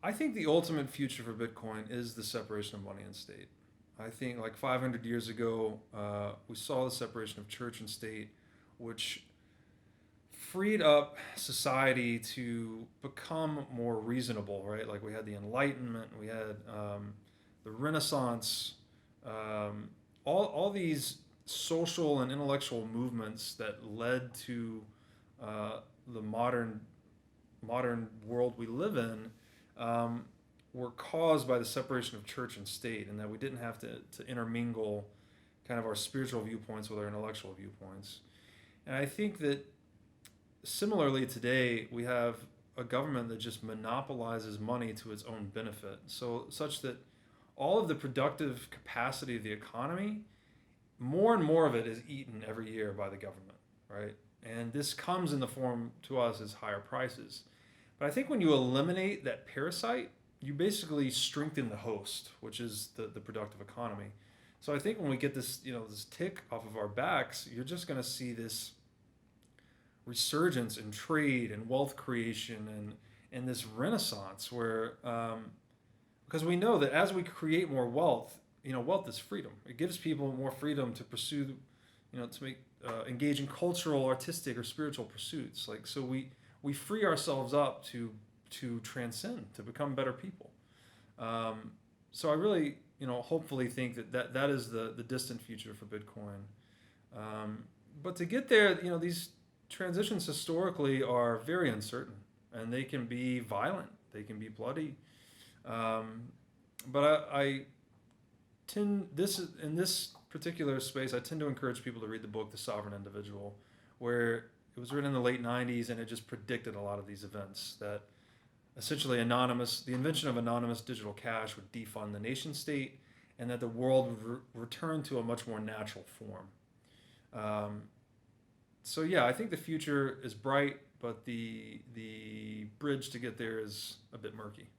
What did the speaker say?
I think the ultimate future for Bitcoin is the separation of money and state. I think like 500 years ago, we saw the separation of church and state, which freed up society to become more reasonable, right? Like we had the Enlightenment, we had the Renaissance, um, all these social and intellectual movements that led to uh, the modern world we live in, um, were caused by the separation of church and state, and that we didn't have to intermingle kind of our spiritual viewpoints with our intellectual viewpoints. And I think that similarly today we have a government that just monopolizes money to its own benefit, so such that all of the productive capacity of the economy, more and more of it is eaten every year by the government, right? And this comes in the form to us as higher prices. But I think when you eliminate that parasite, you basically strengthen the host, which is the productive economy. So I think when we get this, this tick off of our backs, you're just going to see this resurgence in trade and wealth creation and this renaissance where, because we know that as we create more wealth, wealth is freedom. It gives people more freedom to pursue, to make engage in cultural, artistic, or spiritual pursuits. Like so, we free ourselves up to transcend, to become better people. So I really, hopefully think that is the distant future for Bitcoin. But to get there, these transitions historically are very uncertain, and they can be violent. They can be bloody. But I tend this in this particular space, I tend to encourage people to read the book The Sovereign Individual, where it was written in the late 90s, and it just predicted a lot of these events that essentially the invention of anonymous digital cash would defund the nation state, and that the world would return to a much more natural form. So yeah, I think the future is bright, but the bridge to get there is a bit murky.